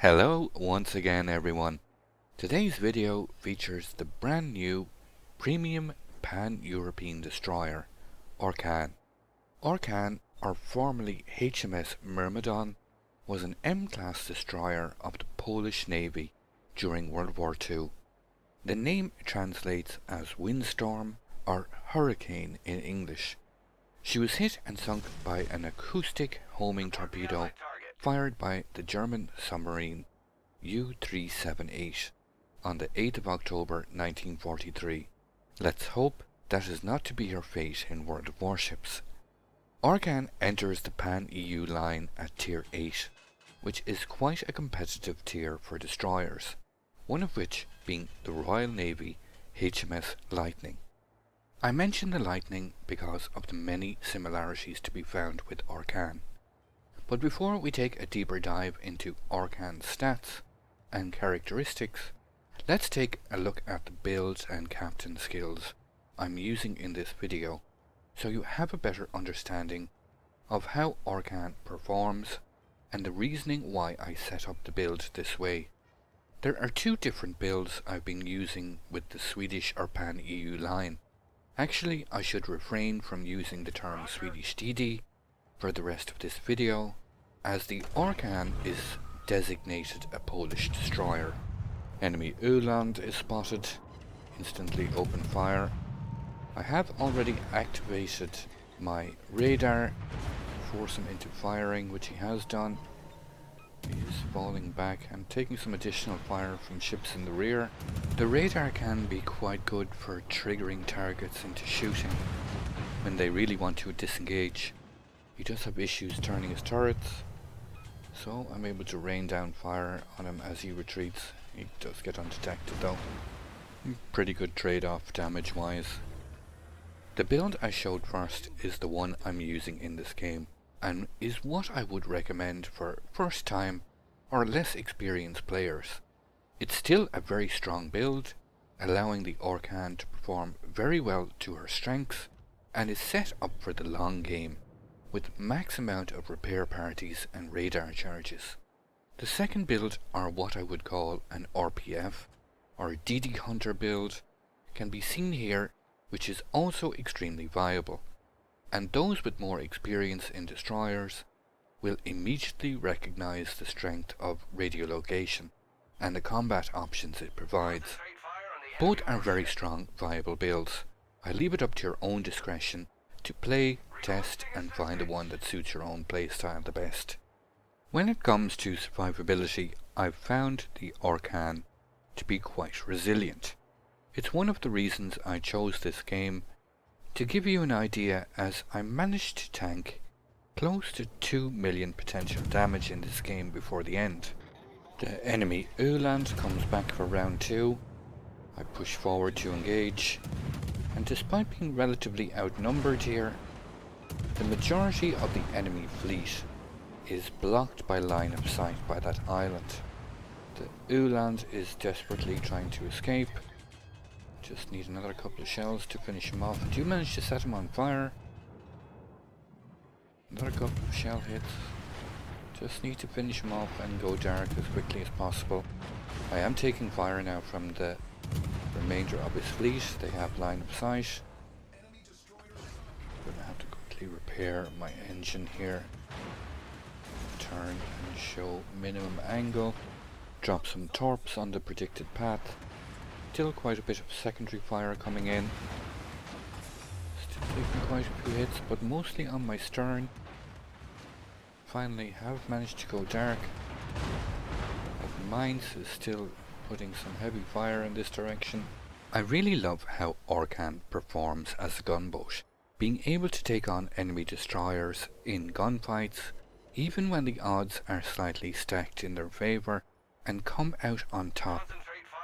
Hello once again everyone. Today's video features the brand new premium pan-European destroyer, Orkan. Orkan, or formerly HMS Myrmidon, was an M-class destroyer of the Polish Navy during World War II. The name translates as windstorm or hurricane in English. She was hit and sunk by an acoustic homing torpedo fired by the German submarine U-378 on the 8th of October 1943. Let's hope that is not to be her fate in World of Warships. Orkan enters the pan-EU line at Tier VIII, which is quite a competitive tier for destroyers, one of which being the Royal Navy HMS Lightning. I mention the Lightning because of the many similarities to be found with Orkan. But before we take a deeper dive into Orkan's stats and characteristics, let's take a look at the builds and captain skills I'm using in this video, so you have a better understanding of how Orkan performs and the reasoning why I set up the build this way. There are two different builds I've been using with the Swedish or pan-EU line. Actually, I should refrain from using the term Swedish DD for the rest of this video, as the Orkan is designated a Polish destroyer. Enemy Öland is spotted. Instantly open fire. I have already activated my radar, force him into firing, which he has done. He is falling back and taking some additional fire from ships in the rear. The radar can be quite good for triggering targets into shooting when they really want to disengage. He does have issues turning his turrets, so I'm able to rain down fire on him as he retreats. He does get undetected though. Pretty good trade-off damage wise. The build I showed first is the one I'm using in this game, and is what I would recommend for first time or less experienced players. It's still a very strong build, allowing the Orkan to perform very well to her strengths, and is set up for the long game, with max amount of repair parties and radar charges. The second build, or what I would call an RPF, or DD Hunter build, can be seen here, which is also extremely viable, and those with more experience in destroyers will immediately recognize the strength of radiolocation and the combat options it provides. Both are very strong, viable builds. I leave it up to your own discretion to play, test and find the one that suits your own playstyle the best. When it comes to survivability, I've found the Orkan to be quite resilient. It's one of the reasons I chose this game. To give you an idea, as I managed to tank close to 2 million potential damage in this game before the end. The enemy Öland comes back for round 2. I push forward to engage, and despite being relatively outnumbered here, the majority of the enemy fleet is blocked by line of sight by that island. The Öland is desperately trying to escape. Just need another couple of shells to finish him off. I do manage to set him on fire. Another couple of shell hits. Just need to finish him off and go dark as quickly as possible. I am taking fire now from the remainder of his fleet. They have line of sight. I'm gonna have to quickly repair my engine here. Turn and show minimum angle. Drop some torps on the predicted path. Still quite a bit of secondary fire coming in. Still taking quite a few hits, but mostly on my stern. Finally have managed to go dark. Mines is still putting some heavy fire in this direction. I really love how Orkan performs as a gunboat, being able to take on enemy destroyers in gunfights, even when the odds are slightly stacked in their favour, and come out on top.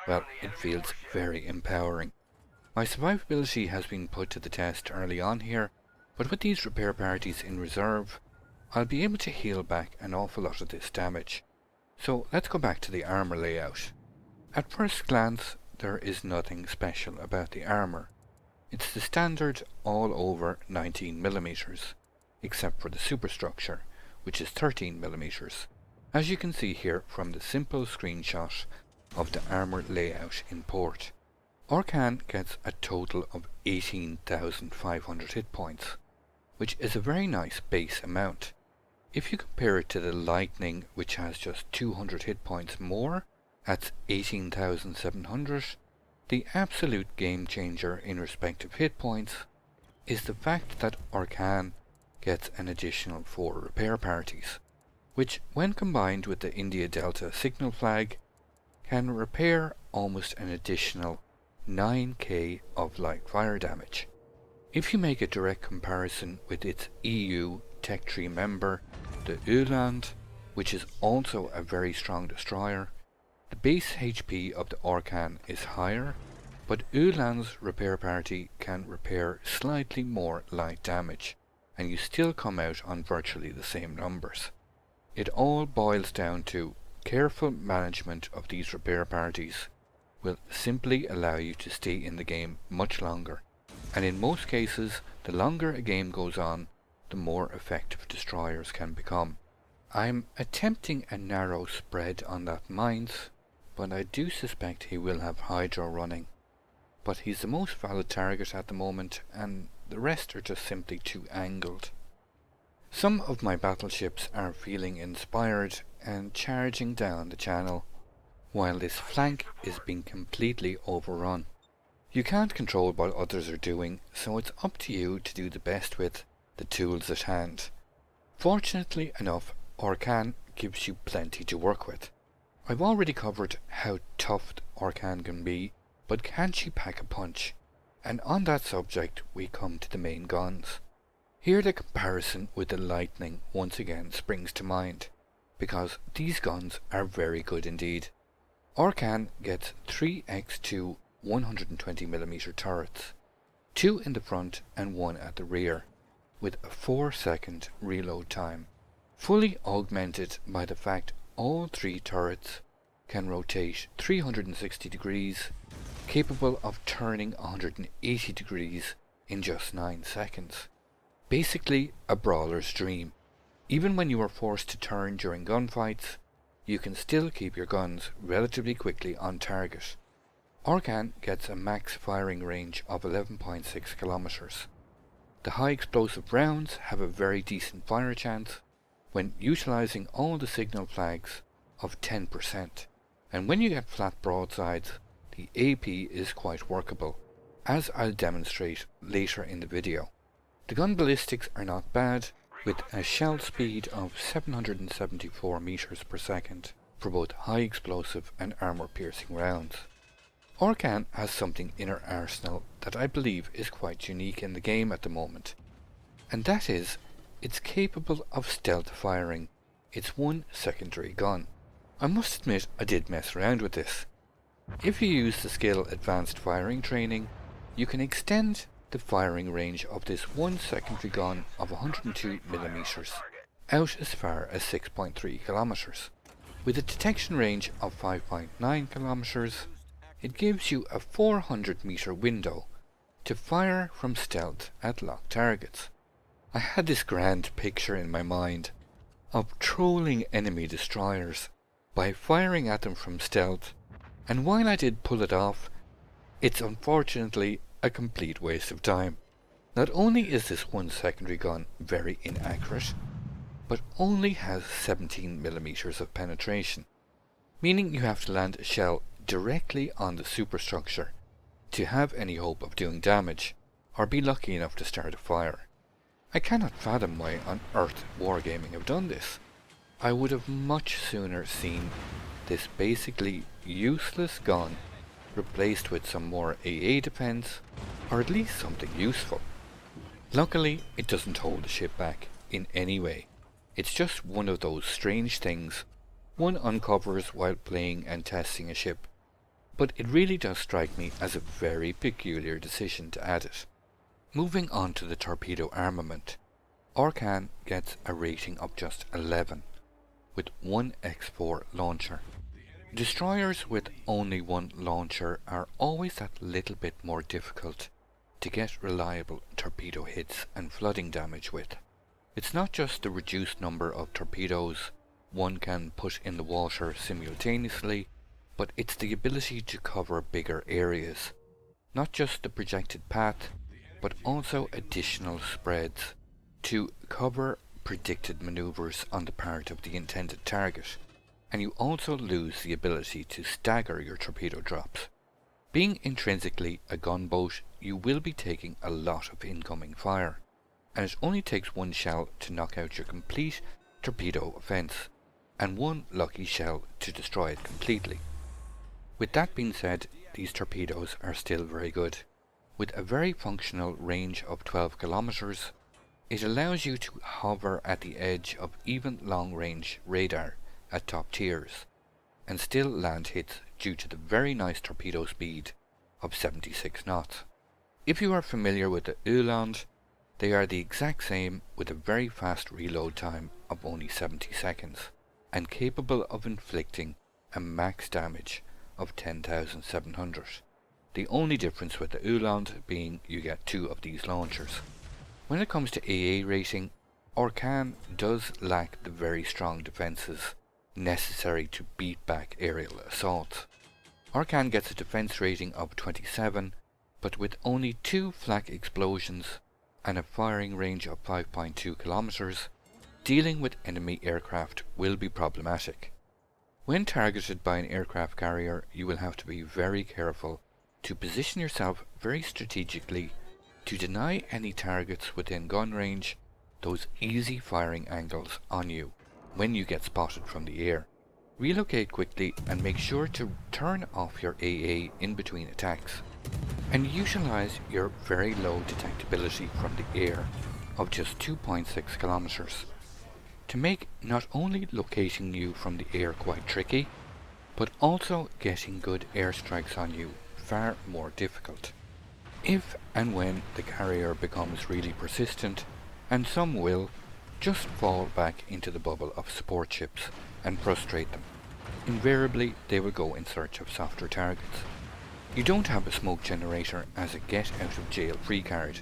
Well, it feels very empowering. My survivability has been put to the test early on here, but with these repair parties in reserve, I'll be able to heal back an awful lot of this damage. So let's go back to the armour layout. At first glance, there is nothing special about the armour. It's the standard all over 19mm, except for the superstructure, which is 13mm. as you can see here from the simple screenshot of the armour layout in port. Orkan gets a total of 18,500 hit points, which is a very nice base amount. If you compare it to the Lightning, which has just 200 hit points more, that's 18,700, the absolute game changer in respect of hit points is the fact that Orkan gets an additional 4 repair parties, which when combined with the India Delta signal flag can repair almost an additional 9k of light fire damage. If you make a direct comparison with its EU Tech Tree member, the Öland, which is also a very strong destroyer, the base HP of the Orkan is higher, but Öland's repair party can repair slightly more light damage, and you still come out on virtually the same numbers. It all boils down to careful management of these repair parties will simply allow you to stay in the game much longer, and in most cases the longer a game goes on, the more effective destroyers can become. I'm attempting a narrow spread on that Mainz, but I do suspect he will have Hydro running. But he's the most valid target at the moment, and the rest are just simply too angled. Some of my battleships are feeling inspired and charging down the channel, while this flank is being completely overrun. You can't control what others are doing, so it's up to you to do the best with the tools at hand. Fortunately enough, Orkan gives you plenty to work with. I've already covered how tough Orkan can be, but can she pack a punch? And on that subject we come to the main guns. Here the comparison with the Lightning once again springs to mind, because these guns are very good indeed. Orkan gets 3x2 120mm turrets, 2 in the front and 1 at the rear, with a 4-second reload time, fully augmented by the fact all 3 turrets can rotate 360 degrees, capable of turning 180 degrees in just 9 seconds. Basically a brawler's dream. Even when you are forced to turn during gunfights, you can still keep your guns relatively quickly on target. Orkan gets a max firing range of 11.6 kilometers. The high explosive rounds have a very decent fire chance when utilizing all the signal flags of 10%, and when you get flat broadsides, the AP is quite workable, as I'll demonstrate later in the video. The gun ballistics are not bad, with a shell speed of 774 meters per second for both high explosive and armor piercing rounds. Orkan has something in her arsenal that I believe is quite unique in the game at the moment, and that is it's capable of stealth firing its one secondary gun. I must admit I did mess around with this. If you use the skill Advanced Firing Training, you can extend the firing range of this one secondary gun of 102mm out as far as 6.3 kilometers. With a detection range of 5.9 kilometers, it gives you a 400 meter window to fire from stealth at locked targets. I had this grand picture in my mind of trolling enemy destroyers by firing at them from stealth, and while I did pull it off, it's unfortunately a complete waste of time. Not only is this one secondary gun very inaccurate, but only has 17mm of penetration, meaning you have to land a shell directly on the superstructure to have any hope of doing damage, or be lucky enough to start a fire. I cannot fathom why on earth Wargaming have done this. I would have much sooner seen this basically useless gun replaced with some more AA defense, or at least something useful. Luckily, it doesn't hold the ship back in any way. It's just one of those strange things one uncovers while playing and testing a ship, but it really does strike me as a very peculiar decision to add it. Moving on to the torpedo armament, Orkan gets a rating of just 11, with one X4 launcher. Destroyers with only one launcher are always that little bit more difficult to get reliable torpedo hits and flooding damage with. It's not just the reduced number of torpedoes, one can put in the water simultaneously, but it's the ability to cover bigger areas. Not just the projected path, but also additional spreads to cover predicted maneuvers on the part of the intended target. And you also lose the ability to stagger your torpedo drops. Being intrinsically a gunboat, you will be taking a lot of incoming fire, and it only takes one shell to knock out your complete torpedo offence, and one lucky shell to destroy it completely. With that being said, these torpedoes are still very good. With a very functional range of 12 kilometers, it allows you to hover at the edge of even long-range radar at top tiers, and still land hits due to the very nice torpedo speed of 76 knots. If you are familiar with the Öland, they are the exact same with a very fast reload time of only 70 seconds, and capable of inflicting a max damage of 10,700. The only difference with the Öland being you get 2 of these launchers. When it comes to AA rating, Orkan does lack the very strong defences necessary to beat back aerial assaults. Orkan gets a defence rating of 27, but with only 2 flak explosions and a firing range of 5.2 kilometers, dealing with enemy aircraft will be problematic. When targeted by an aircraft carrier, you will have to be very careful to position yourself very strategically to deny any targets within gun range those easy firing angles on you when you get spotted from the air. Relocate quickly and make sure to turn off your AA in between attacks, and utilize your very low detectability from the air of just 2.6 kilometers to make not only locating you from the air quite tricky, but also getting good airstrikes on you far more difficult. If and when the carrier becomes really persistent, and some will, just fall back into the bubble of support ships and frustrate them. Invariably, they will go in search of softer targets. You don't have a smoke generator as a get out of jail free card,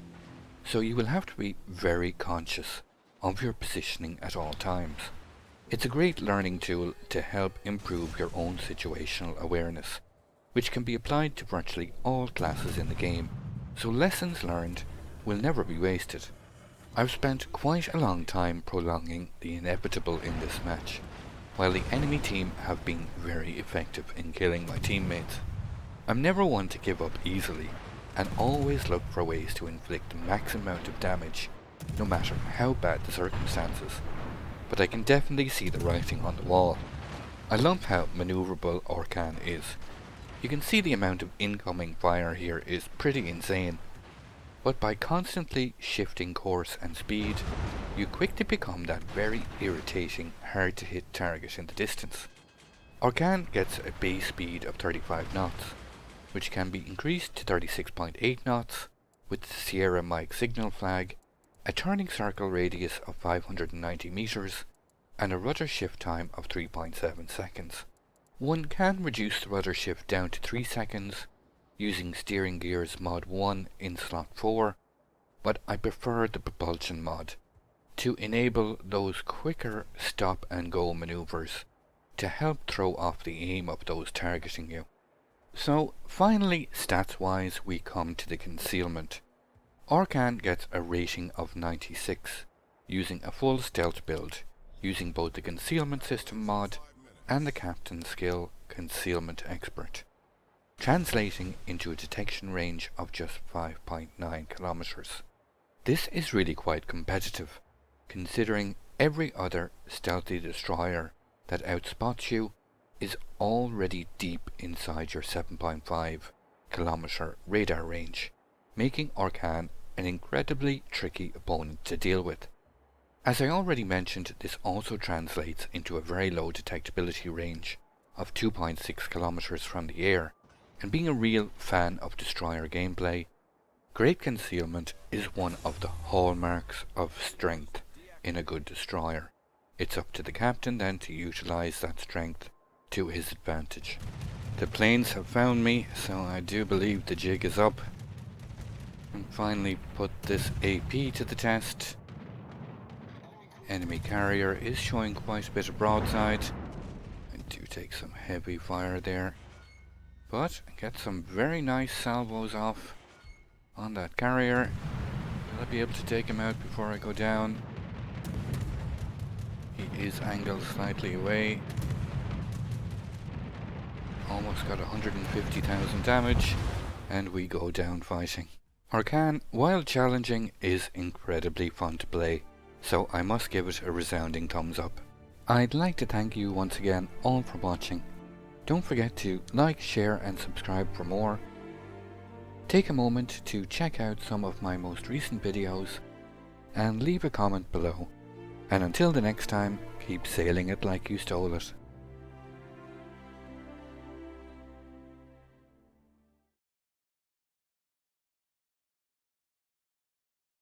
so you will have to be very conscious of your positioning at all times. It's a great learning tool to help improve your own situational awareness, which can be applied to virtually all classes in the game, so lessons learned will never be wasted. I've spent quite a long time prolonging the inevitable in this match, while the enemy team have been very effective in killing my teammates. I'm never one to give up easily, and always look for ways to inflict the max amount of damage, no matter how bad the circumstances. But I can definitely see the writing on the wall. I love how manoeuvrable Orkan is. You can see the amount of incoming fire here is pretty insane. But by constantly shifting course and speed, you quickly become that very irritating, hard to hit target in the distance. Orkan gets a base speed of 35 knots, which can be increased to 36.8 knots with the Sierra Mike signal flag, a turning circle radius of 590 meters, and a rudder shift time of 3.7 seconds. One can reduce the rudder shift down to 3 seconds using steering gears mod 1 in slot 4, but I prefer the propulsion mod to enable those quicker stop and go maneuvers to help throw off the aim of those targeting you. So finally, stats wise, we come to the concealment. Orkan gets a rating of 96 using a full stealth build, using both the concealment system mod and the captain skill concealment expert, translating into a detection range of just 5.9 kilometers. This is really quite competitive, considering every other stealthy destroyer that outspots you is already deep inside your 7.5 kilometer radar range, making Orkan an incredibly tricky opponent to deal with. As I already mentioned, this also translates into a very low detectability range of 2.6 kilometers from the air, and being a real fan of destroyer gameplay, great concealment is one of the hallmarks of strength in a good destroyer. It's up to the captain then to utilize that strength to his advantage. The planes have found me, so I do believe the jig is up. And finally put this AP to the test. Enemy carrier is showing quite a bit of broadside. I do take some heavy fire there, but get some very nice salvos off on that carrier. Will I be able to take him out before I go down? He is angled slightly away. Almost got 150,000 damage, and we go down fighting. Orkan, while challenging, is incredibly fun to play, so I must give it a resounding thumbs up. I'd like to thank you once again all for watching. Don't forget to like, share and subscribe for more. Take a moment to check out some of my most recent videos and leave a comment below. And until the next time, keep sailing it like you stole it.